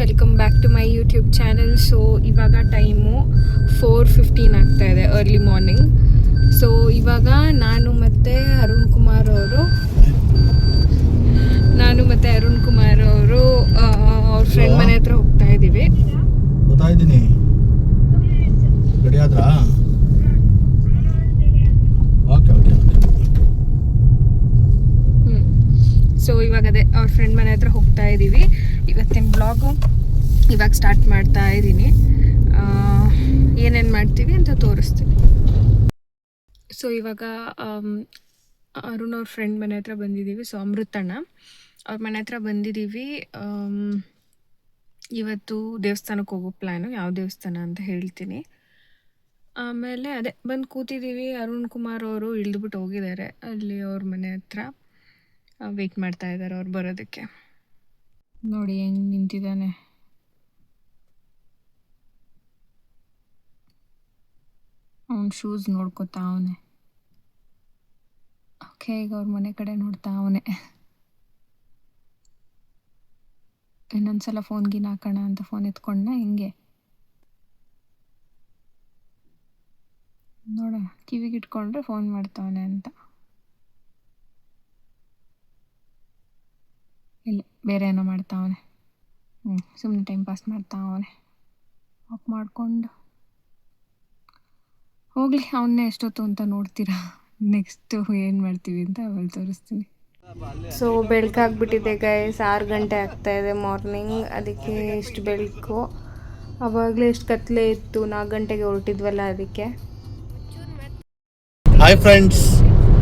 Welcome back to my YouTube channel. So ಇವಾಗ time 4:15 ಆಗ್ತಾ ಇದೆ, ಅರ್ಲಿ ಮಾರ್ನಿಂಗ್. ಸೊ ಇವಾಗ ನಾನು ಮತ್ತು ಅರುಣ್ ಕುಮಾರ್ ಅವರು ಅವ್ರ ಫ್ರೆಂಡ್ ಮನೆ ಹತ್ರ ಹೋಗ್ತಾ ಇದ್ದೀವಿ. ಸೊ ಇವಾಗ ಅದೇ ಅವ್ರ ಫ್ರೆಂಡ್ ಮನೆ ಹತ್ರ ಹೋಗ್ತಾ ಇದ್ದೀವಿ. ಇವತ್ತಿನ ಬ್ಲಾಗು ಇವಾಗ ಸ್ಟಾರ್ಟ್ ಮಾಡ್ತಾ ಇದ್ದೀನಿ. ಏನೇನು ಮಾಡ್ತೀವಿ ಅಂತ ತೋರಿಸ್ತೀನಿ. ಸೊ ಇವಾಗ ಅರುಣ್ ಅವ್ರ ಫ್ರೆಂಡ್ ಮನೆ ಹತ್ರ ಬಂದಿದ್ದೀವಿ. ಸೊ ಅಮೃತಣ್ಣ ಅವ್ರ ಮನೆ ಹತ್ರ ಬಂದಿದ್ದೀವಿ. ಇವತ್ತು ದೇವಸ್ಥಾನಕ್ಕೆ ಹೋಗೋ ಪ್ಲ್ಯಾನು. ಯಾವ ದೇವಸ್ಥಾನ ಅಂತ ಹೇಳ್ತೀನಿ. ಆಮೇಲೆ ಅದೇ ಬಂದು ಕೂತಿದ್ದೀವಿ. ಅರುಣ್ ಕುಮಾರ್ ಅವರು ಇಳಿದ್ಬಿಟ್ಟು ಹೋಗಿದ್ದಾರೆ ಅಲ್ಲಿ ಅವ್ರ ಮನೆ ಹತ್ರ. ವೆಯ್ಟ್ ಮಾಡ್ತಾ ಇದ್ದಾರೆ ಅವ್ರು ಬರೋದಕ್ಕೆ. ನೋಡಿ ಹೆಂಗೆ ನಿಂತಿದ್ದಾನೆ. ಅವನ ಶೂಸ್ ನೋಡ್ಕೊತಾ ಅವನೇ. ಓಕೆ, ಈಗ ಅವ್ರ ಮನೆ ಕಡೆ ನೋಡ್ತಾ ಅವನೇ. ಇನ್ನೊಂದ್ಸಲ ಫೋನ್ಗಿನ ಹಾಕೋಣ ಅಂತ ಫೋನ್ ಎತ್ಕೊಂಡ. ಹೆಂಗೆ ನೋಡೋಣ, ಕಿವಿಗೆ ಇಟ್ಕೊಂಡ್ರೆ ಫೋನ್ ಮಾಡ್ತಾವನೆ ಅಂತ. ಇಲ್ಲ, ಬೇರೆ ಏನೋ ಮಾಡ್ತಾವನೆ. ಸುಮ್ಮನೆ ಟೈಮ್ ಪಾಸ್ ಮಾಡ್ತಾವನೆ. ಆಫ್ ಮಾಡಿಕೊಂಡು ಹೋಗಲಿ. ಅವನ್ನೇ ಎಷ್ಟೊತ್ತು ಅಂತ ನೋಡ್ತೀರಾ. ನೆಕ್ಸ್ಟು ಏನು ಮಾಡ್ತೀವಿ ಅಂತ ಅವಳು ತೋರಿಸ್ತೀನಿ. So ಬೆಳಕಾಗ್ಬಿಟ್ಟಿದೆ guys. 6 ಗಂಟೆ ಆಗ್ತಾಯಿದೆ ಮಾರ್ನಿಂಗ್. ಅದಕ್ಕೆ ಎಷ್ಟು ಬೆಳಕು. ಆವಾಗಲೇ ಎಷ್ಟು ಕತ್ಲೆ ಇತ್ತು. 4 ಗಂಟೆಗೆ ಹೊರಟಿದ್ವಲ್ಲ ಅದಕ್ಕೆ. ಹಾಯ್ ಫ್ರೆಂಡ್ಸ್,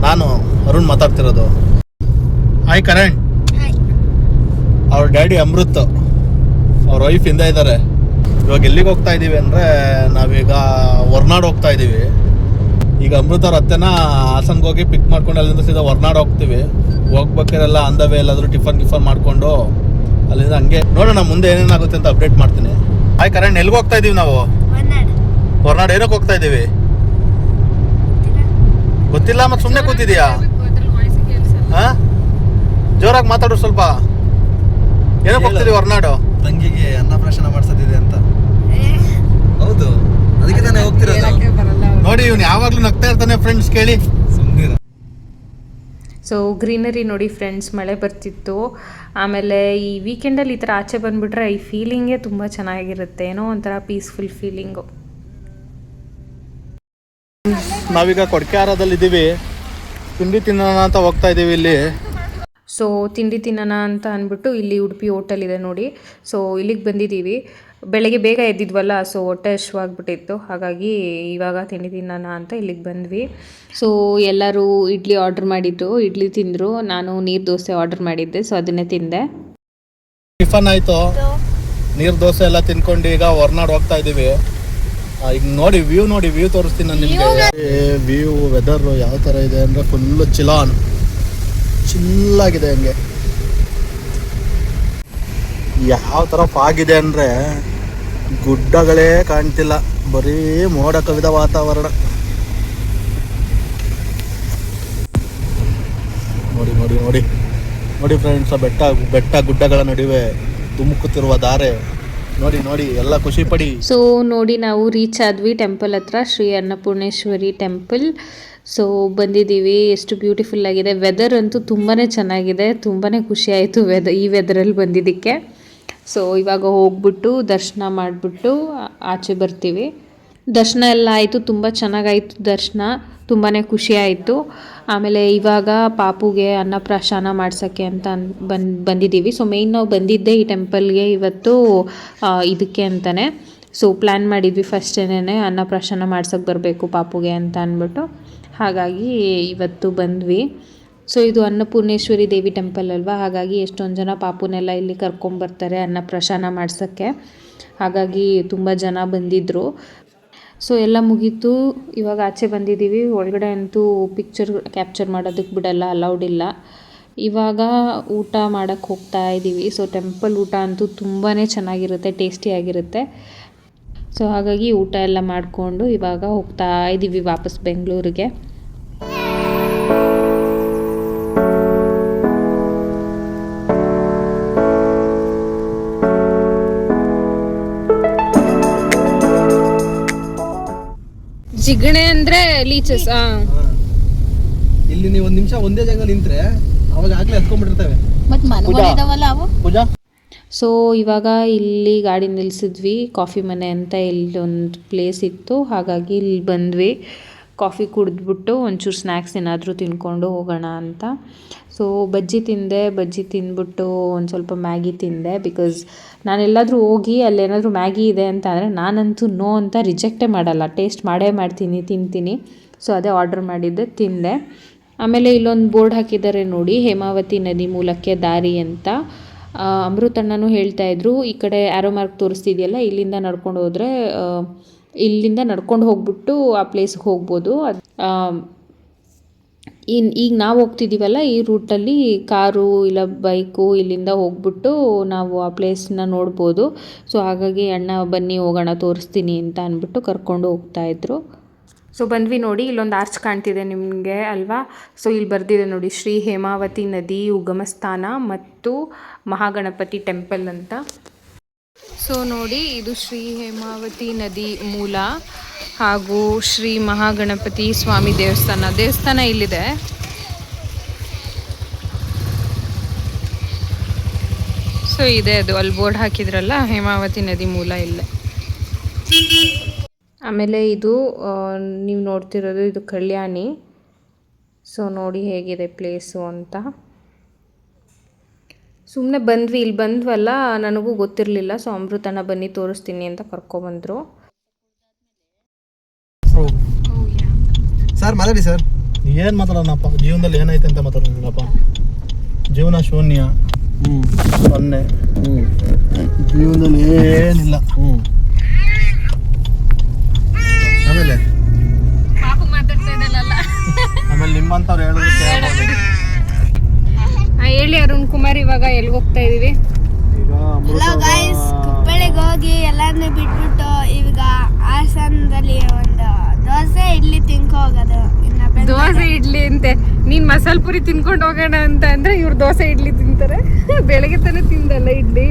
ನಾನು ಅರುಣ್ ಮಾತಾಡ್ತಿರೋದು. ಹಾಯ್ ಕರಣ್. ಅವ್ರ ಡ್ಯಾಡಿ ಅಮೃತ್, ಅವ್ರ ವೈಫ್ ಹಿಂದೆ ಇದ್ದಾರೆ. ಇವಾಗ ಎಲ್ಲಿಗೆ ಹೋಗ್ತಾ ಇದ್ದೀವಿ ಅಂದರೆ, ನಾವೀಗ ಹೊರ್ನಾಡು ಹೋಗ್ತಾ ಇದ್ದೀವಿ. ಈಗ ಅಮೃತ ಅವ್ರ ಅತ್ತೆನ ಹಾಸನ್ಗೆ ಹೋಗಿ ಪಿಕ್ ಮಾಡ್ಕೊಂಡು ಅಲ್ಲಿಂದ ಸೀದಾ ಹೊರ್ನಾಡು ಹೋಗ್ತೀವಿ. ಹೋಗ್ಬೇಕಾರೆಲ್ಲ ಅಂದವೇ ಎಲ್ಲಾದರೂ ಟಿಫನ್ ಮಾಡ್ಕೊಂಡು ಅಲ್ಲಿಂದ ಹಂಗೆ ನೋಡೋಣ ಮುಂದೆ ಏನೇನಾಗುತ್ತೆ ಅಂತ ಅಪ್ಡೇಟ್ ಮಾಡ್ತೀನಿ. ಹಾಯ್ ಕರಣ್, ಎಲ್ಲಿಗೆ ಹೋಗ್ತಾ ಇದ್ದೀವಿ ನಾವು? ಹೊರ್ನಾಡು. ಏನಕ್ಕೆ ಹೋಗ್ತಾ ಇದ್ದೀವಿ ಗೊತ್ತಿಲ್ಲ. ಮತ್ತೆ ಸುಮ್ಮನೆ ಕೂತಿದೀಯಾ? ಹಾಂ, ಜೋರಾಗಿ ಮಾತಾಡು ಸ್ವಲ್ಪ. ಏನಕ್ಕೆ ಹೋಗ್ತಿದೀವಿ ಹೊರ್ನಾಡು? ತಂಗಿಗೆ ಅನ್ನಪ್ರಾಶನ ಮಾಡ್ಸೋದಿದೆ ಅಂತ. ಹೌದು, ಅದಕ್ಕೆ ತಾನೇ ಹೋಗ್ತಿರೋದು. ನೋಡಿ, ಇವ್ನು ಯಾವಾಗ್ಲೂ ನಗ್ತಾ ಇರ್ತಾನೆ ಫ್ರೆಂಡ್ಸ್, ಕೇಳಿ ಸುಮ್ಮನೆ. ಸೊ ಗ್ರೀನರಿ ನೋಡಿ ಫ್ರೆಂಡ್ಸ್, ಮಳೆ ಬರ್ತಿತ್ತು. ಆಮೇಲೆ ಈ ವೀಕೆಂಡಲ್ಲಿ ಈ ಥರ ಆಚೆ ಬಂದುಬಿಟ್ರೆ ಈ ಫೀಲಿಂಗೇ ತುಂಬ ಚೆನ್ನಾಗಿರುತ್ತೆ. ಏನೋ ಒಂಥರ ಪೀಸ್ಫುಲ್ ಫೀಲಿಂಗು. ನಾವೀಗ ಕೊಡ್ಕೆಹಾರದಲ್ಲಿ ಇದ್ದೀವಿ. ತಿಂಡಿ ತಿನ್ನೋಣ ಅಂತ ಹೋಗ್ತಾ ಇದ್ದೀವಿ ಇಲ್ಲಿ. ಸೊ ತಿಂಡಿ ತಿನ್ನೋಣ ಅಂತ ಅಂದ್ಬಿಟ್ಟು ಇಲ್ಲಿ ಉಡುಪಿ ಹೋಟೆಲ್ ಇದೆ ನೋಡಿ. ಸೊ ಇಲ್ಲಿಗೆ ಬಂದಿದ್ದೀವಿ. ಬೆಳಗ್ಗೆ ಬೇಗ ಎದ್ದಿದ್ವಲ್ಲ, ಸೊ ಹೊಟ್ಟೆ ಹಶ್ವಾಗ್ಬಿಟ್ಟಿತ್ತು. ಹಾಗಾಗಿ ಇವಾಗ ತಿಂಡಿ ತಿನ್ನೋಣ ಅಂತ ಇಲ್ಲಿಗೆ ಬಂದ್ವಿ. ಸೊ ಎಲ್ಲರೂ ಇಡ್ಲಿ ಆರ್ಡ್ರ್ ಮಾಡಿದ್ರು, ಇಡ್ಲಿ ತಿಂದರು. ನಾನು ನೀರು ದೋಸೆ ಆರ್ಡ್ರ್ ಮಾಡಿದ್ದೆ, ಸೊ ಅದನ್ನೇ ತಿಂದೆ. ಟಿಫನ್ ಆಯಿತು, ನೀರು ದೋಸೆ ಎಲ್ಲ ತಿನ್ಕೊಂಡು ಈಗ ಹೊರ್ನಾಡು ಹೋಗ್ತಾ ಇದ್ದೀವಿ. ಈಗ ನೋಡಿ ವ್ಯೂ ತೋರಿಸ್ತೀನಿ ನಾನು ನಿಮಗೆ. ವ್ಯೂ ವೆದರ್ ಯಾವ ಥರ ಇದೆ ಅಂದರೆ ಫುಲ್ಲು ಚಿಲ್ಲಾಗಿದೆ. ಹಂಗೆ ಯಾವ ಥರ ಫಾಗಿದೆ ಅಂದರೆ ಗುಡ್ಡಗಳೇ ಕಾಣ್ತಿಲ್ಲ, ಬರೀ ಮೋಡ ಕವಿದ ವಾತಾವರಣ. ನೋಡಿ ನೋಡಿ ನೋಡಿ ನೋಡಿ ಫ್ರೆಂಡ್ಸ್, ಬೆಟ್ಟ ಗುಡ್ಡಗಳ ನಡುವೆ ಧುಮುಕುತ್ತಿರುವ ಧಾರೆ ನೋಡಿ ನೋಡಿ, ಎಲ್ಲ ಖುಷಿ ಪಡಿ. ಸೊ ನೋಡಿ, ನಾವು ರೀಚ್ ಆದ್ವಿ ಟೆಂಪಲ್ ಹತ್ರ, ಶ್ರೀ ಅನ್ನಪೂರ್ಣೇಶ್ವರಿ ಟೆಂಪಲ್. ಸೊ ಬಂದಿದ್ದೀವಿ. ಎಷ್ಟು ಬ್ಯೂಟಿಫುಲ್ ಆಗಿದೆ. ವೆದರ್ ಅಂತೂ ತುಂಬಾ ಚೆನ್ನಾಗಿದೆ. ತುಂಬಾ ಖುಷಿ ಆಯಿತು ಈ ವೆದರಲ್ಲಿ ಬಂದಿದ್ದಕ್ಕೆ. ಸೊ ಇವಾಗ ಹೋಗ್ಬಿಟ್ಟು ದರ್ಶನ ಮಾಡಿಬಿಟ್ಟು ಆಚೆ ಬರ್ತೀವಿ. ದರ್ಶನ ಎಲ್ಲ ಆಯಿತು, ತುಂಬ ಚೆನ್ನಾಗಾಯಿತು ದರ್ಶನ. ತುಂಬಾ ಖುಷಿ ಆಯಿತು. ಆಮೇಲೆ ಇವಾಗ ಪಾಪುಗೆ ಅನ್ನಪ್ರಾಶನ ಮಾಡ್ಸೋಕ್ಕೆ ಅಂತ ಬಂದಿದ್ದೀವಿ. ಸೊ ಮೇಯ್ನ್ ನಾವು ಬಂದಿದ್ದೆ ಈ ಟೆಂಪಲ್ಗೆ ಇವತ್ತು ಇದಕ್ಕೆ ಅಂತಲೇ. ಸೊ ಪ್ಲ್ಯಾನ್ ಮಾಡಿದ್ವಿ ಫಸ್ಟೇನೆ ಅನ್ನಪ್ರಾಶನ ಮಾಡ್ಸೋಕ್ಕೆ ಬರಬೇಕು ಪಾಪುಗೆ ಅಂತ ಅಂದ್ಬಿಟ್ಟು. ಹಾಗಾಗಿ ಇವತ್ತು ಬಂದ್ವಿ. ಸೊ ಇದು ಅನ್ನಪೂರ್ಣೇಶ್ವರಿ ದೇವಿ ಟೆಂಪಲ್ ಅಲ್ವಾ, ಹಾಗಾಗಿ ಎಷ್ಟೊಂದು ಜನ ಪಾಪುನೆಲ್ಲ ಇಲ್ಲಿ ಕರ್ಕೊಂಬರ್ತಾರೆ ಅನ್ನಪ್ರಾಶನ ಮಾಡ್ಸೋಕ್ಕೆ. ಹಾಗಾಗಿ ತುಂಬ ಜನ ಬಂದಿದ್ದರು. ಸೊ ಎಲ್ಲ ಮುಗೀತು, ಇವಾಗ ಆಚೆ ಬಂದಿದ್ದೀವಿ. ಒಳಗಡೆ ಅಂತೂ ಪಿಕ್ಚರ್ ಕ್ಯಾಪ್ಚರ್ ಮಾಡೋದಕ್ಕೆ ಬಿಡಲ್ಲ, ಅಲೌಡ್ ಇಲ್ಲ. ಇವಾಗ ಊಟ ಮಾಡೋಕ್ಕೆ ಹೋಗ್ತಾ ಇದ್ದೀವಿ. ಸೊ ಟೆಂಪಲ್ ಊಟ ಅಂತೂ ತುಂಬಾ ಚೆನ್ನಾಗಿರುತ್ತೆ, ಟೇಸ್ಟಿಯಾಗಿರುತ್ತೆ. ಸೊ ಹಾಗಾಗಿ ಊಟ ಎಲ್ಲ ಮಾಡಿಕೊಂಡು ಇವಾಗ ಹೋಗ್ತಾ ಇದ್ದೀವಿ ವಾಪಸ್ ಬೆಂಗಳೂರಿಗೆ. ಜಿಗಣೆ ಅಂದ್ರೆ ಲೀಚಸ್. ಇಲ್ಲಿ ನೀವು ಒಂದ್ ನಿಮಿಷ ಒಂದೇ ಜಾಗದಲ್ಲಿ ನಿಂತ್ರೆ ಅವಾಗ ಆಗ್ಲೇ ಹತ್ಕೊಂಡ್ಬಿಟ್ಟಿರ್ತವೆ. ಮತ್ ಮನೆಗಳಿದಾವಲ್ಲ ಅವು. ಪೂಜಾ ಸೊ ಇವಾಗ ಇಲ್ಲಿ ಗಾಡಿ ನಿಲ್ಲಿಸಿದ್ವಿ. ಕಾಫಿ ಮನೆ ಅಂತ ಇಲ್ಲೊಂದು ಪ್ಲೇಸ್ ಇತ್ತು, ಹಾಗಾಗಿ ಇಲ್ಲಿ ಬಂದ್ವಿ. ಕಾಫಿ ಕುಡಿದ್ಬಿಟ್ಟು ಒಂಚೂರು ಸ್ನ್ಯಾಕ್ಸ್ ಏನಾದರೂ ತಿನ್ಕೊಂಡು ಹೋಗೋಣ ಅಂತ. ಸೊ ಬಜ್ಜಿ ತಿಂದೆ, ಬಜ್ಜಿ ತಿಂದ್ಬಿಟ್ಟು ಒಂದು ಸ್ವಲ್ಪ ಮ್ಯಾಗಿ ತಿಂದೆ. ಬಿಕಾಸ್ ನಾನೆಲ್ಲಾದರೂ ಹೋಗಿ ಅಲ್ಲೇನಾದರೂ ಮ್ಯಾಗಿ ಇದೆ ಅಂತ ಅಂದರೆ ನಾನಂತೂ ನೋ ಅಂತ ರಿಜೆಕ್ಟೇ ಮಾಡಲ್ಲ, ಟೇಸ್ಟ್ ಮಾಡೇ ಮಾಡ್ತೀನಿ, ತಿಂತೀನಿ. ಸೊ ಅದೇ ಆರ್ಡ್ರ್ ಮಾಡಿದ್ದೆ, ತಿಂದೆ. ಆಮೇಲೆ ಇಲ್ಲೊಂದು ಬೋರ್ಡ್ ಹಾಕಿದ್ದಾರೆ ನೋಡಿ, ಹೇಮಾವತಿ ನದಿ ಮೂಲಕ್ಕೆ ದಾರಿ ಅಂತ. ಅಮೃತಣ್ಣನೂ ಹೇಳ್ತಾಯಿದ್ರು, ಈ ಕಡೆ ಆ್ಯರೋ ಮಾರ್ಕ್ ತೋರಿಸ್ತಿದೆಯಲ್ಲ, ಇಲ್ಲಿಂದ ನಡ್ಕೊಂಡು ಹೋದರೆ, ಇಲ್ಲಿಂದ ನಡ್ಕೊಂಡು ಹೋಗ್ಬಿಟ್ಟು ಆ ಪ್ಲೇಸ್ಗೆ ಹೋಗ್ಬೋದು. ಈಗ ನಾವು ಹೋಗ್ತಿದ್ದೀವಲ್ಲ ಈ ರೂಟಲ್ಲಿ ಕಾರು ಇಲ್ಲ ಬೈಕು ಇಲ್ಲಿಂದ ಹೋಗ್ಬಿಟ್ಟು ನಾವು ಆ ಪ್ಲೇಸ್ನ ನೋಡ್ಬೋದು. ಸೊ ಹಾಗಾಗಿ ಅಣ್ಣ ಬನ್ನಿ ಹೋಗೋಣ ತೋರಿಸ್ತೀನಿ ಅಂತ ಅಂದ್ಬಿಟ್ಟು ಕರ್ಕೊಂಡು ಹೋಗ್ತಾಯಿದ್ರು. ಸೊ ಬಂದ್ವಿ ನೋಡಿ, ಇಲ್ಲೊಂದು ಆರ್ಚ್ ಕಾಣ್ತಿದೆ ನಿಮಗೆ ಅಲ್ವಾ. ಸೊ ಇಲ್ಲಿ ಬರ್ದಿದೆ ನೋಡಿ, ಶ್ರೀ ಹೇಮಾವತಿ ನದಿ ಉಗಮ ಸ್ಥಾನ ಮತ್ತು ಮಹಾಗಣಪತಿ ಟೆಂಪಲ್ ಅಂತ. ಸೊ ನೋಡಿ, ಇದು ಶ್ರೀ ಹೇಮಾವತಿ ನದಿ ಮೂಲ ಹಾಗೂ ಶ್ರೀ ಮಹಾಗಣಪತಿ ಸ್ವಾಮಿ ದೇವಸ್ಥಾನ ಇಲ್ಲಿದೆ. ಸೊ ಇದೆ ಅದು, ಅಲ್ಲಿ ಬೋರ್ಡ್ ಹಾಕಿದ್ರಲ್ಲ, ಹೇಮಾವತಿ ನದಿ ಮೂಲ ಇಲ್ಲೇ. ಆಮೇಲೆ ಇದು ನೀವು ನೋಡ್ತಿರೋದು ಇದು ಕಲ್ಯಾಣಿ. ಸೊ ನೋಡಿ ಹೇಗಿದೆ ಪ್ಲೇಸು ಅಂತ. ಸುಮ್ಮನೆ ಬಂದ್ವಿ, ಇಲ್ಲಿ ಬಂದ್ವಲ್ಲ, ನನಗೂ ಗೊತ್ತಿರಲಿಲ್ಲ. ಸೊ ಅಮೃತಣ್ಣ ಬನ್ನಿ ತೋರಿಸ್ತೀನಿ ಅಂತ ಕರ್ಕೊಬಂದರು. ಸರ್ ಮಾತಾಡಿ ಸರ್. ಏನು ಮಾತಾಡೋಣಪ್ಪ, ಜೀವನದಲ್ಲಿ ಏನೈತೆ ಅಂತ ಮಾತಾಡೋಣಪ್ಪ. ಜೀವನ ಶೂನ್ಯ, ಸೊನ್ನೆ, ಜೀವನದಲ್ಲಿ ಏನಿಲ್ಲ. ಆಮೇಲೆ ಆಮೇಲೆ ನಿಮ್ಮಂಥವ್ರು ಹೇಳೋದು ಹೇಳಿ ಅರುಣ್ ಕುಮಾರ್, ಇವಾಗ ಎಲ್ಲಿಗೆ ಹೋಗ್ತಾ ಇದೀವಿ? ಕುಪ್ಪಳಿಗೆ ಹೋಗಿ ಎಲ್ಲಾನು ಬಿಟ್ಬಿಟ್ಟು ಇವಾಗ ಹಾಸನದಲ್ಲಿ ಒಂದು ದೋಸೆ ಇಡ್ಲಿ ತಿನ್ಕೊ ಹೋಗೋದು. ದೋಸೆ ಇಡ್ಲಿ ಅಂತೆ, ನೀನ್ ಮಸಾಲೆ ಪುರಿ ತಿನ್ಕೊಂಡು ಹೋಗೋಣ ಅಂತ ಅಂದ್ರೆ ಇವ್ರು ದೋಸೆ ಇಡ್ಲಿ ತಿಂತಾರೆ. ಬೆಳಗ್ಗೆ ತಾನೇ ತಿಂದಲ್ಲ ಇಡ್ಲಿ.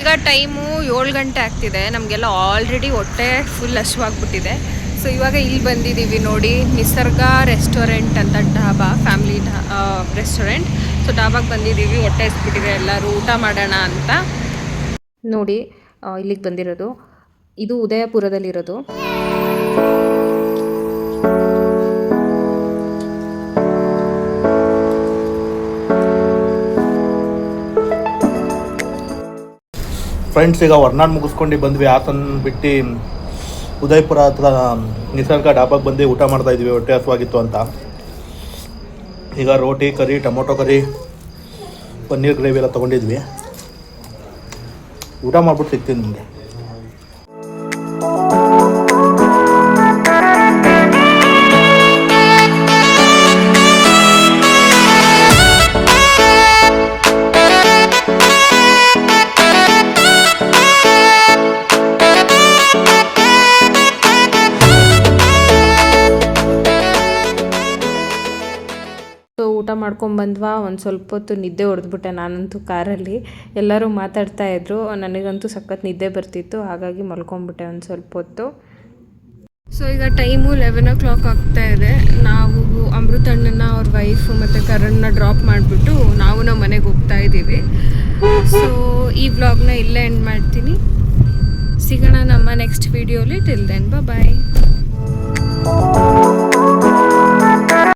ಈಗ ಟೈಮು 7 ಗಂಟೆ ಆಗ್ತಿದೆ. ನಮಗೆಲ್ಲ ಆಲ್ರೆಡಿ ಹೊಟ್ಟೆ ಫುಲ್ ಹಸಿವಾಗ್ಬಿಟ್ಟಿದೆ. ಸೊ ಇವಾಗ ಇಲ್ಲಿ ಬಂದಿದ್ದೀವಿ ನೋಡಿ, ನಿಸರ್ಗ ರೆಸ್ಟೋರೆಂಟ್ ಅಂತ ಡಾಬಾ, ಫ್ಯಾಮಿಲಿ ರೆಸ್ಟೋರೆಂಟ್. ಸೊ ಡಾಬಾಗೆ ಬಂದಿದ್ದೀವಿ, ಹೊಟ್ಟೆ ಹಸ್ಬಿಟ್ಟಿದೆ, ಎಲ್ಲರೂ ಊಟ ಮಾಡೋಣ ಅಂತ ನೋಡಿ ಇಲ್ಲಿಗೆ ಬಂದಿರೋದು. ಇದು ಉದಯಪುರದಲ್ಲಿರೋದು. ಫ್ರೆಂಡ್ಸ್, ಈಗ ಹೊರ್ನಾಡು ಮುಗಿಸ್ಕೊಂಡು ಬಂದ್ವಿ. ಹಾಸನ ಬಿಟ್ಟು ಉದಯಪುರ ಹತ್ರ ನಿಸರ್ಗ ಡಾಬಾಗೆ ಬಂದು ಊಟ ಮಾಡ್ತಾಯಿದ್ವಿ, ಹೊಟ್ಟೆ ಹಸುವಾಗಿತ್ತು ಅಂತ. ಈಗ ರೋಟಿ ಕರಿ, ಟೊಮೊಟೊ ಕರಿ, ಪನ್ನೀರ್ ಗ್ರೇವಿ ಎಲ್ಲ ತೊಗೊಂಡಿದ್ವಿ. ಊಟ ಮಾಡ್ಬಿಟ್ಟು ಸಿಗ್ತೀನಿ ನಿಮಗೆ. ಊಟ ಮಾಡ್ಕೊಂಬಂದ್ವಾ, ಒಂದು ಸ್ವಲ್ಪ ಹೊತ್ತು ನಿದ್ದೆ ಹೊಡೆದ್ಬಿಟ್ಟೆ ನಾನಂತೂ ಕಾರಲ್ಲಿ. ಎಲ್ಲರೂ ಮಾತಾಡ್ತಾಯಿದ್ರು, ನನಗಂತೂ ಸಖತ್ ನಿದ್ದೆ ಬರ್ತಿತ್ತು, ಹಾಗಾಗಿ ಮಲ್ಕೊಂಡ್ಬಿಟ್ಟೆ ಒಂದು ಸ್ವಲ್ಪ ಹೊತ್ತು. ಸೊ ಈಗ ಟೈಮು 11 o'clock ಆಗ್ತಾ ಇದೆ. ನಾವು ಅಮೃತಣ್ಣನ ಅವ್ರ ವೈಫು ಮತ್ತು ಕರಣ್ನ ಡ್ರಾಪ್ ಮಾಡಿಬಿಟ್ಟು ನಾವು ನಮ್ಮ ಮನೆಗೆ ಹೋಗ್ತಾ ಇದ್ದೀವಿ. ಸೊ ಈ ವ್ಲಾಗ್ನ ಇಲ್ಲೇ ಎಂಡ್ ಮಾಡ್ತೀನಿ. ಸಿಗೋಣ ನಮ್ಮ ನೆಕ್ಸ್ಟ್ ವೀಡಿಯೋಲಿ. ಟಿಲ್ ದೆನ್ ಬಾಯ್.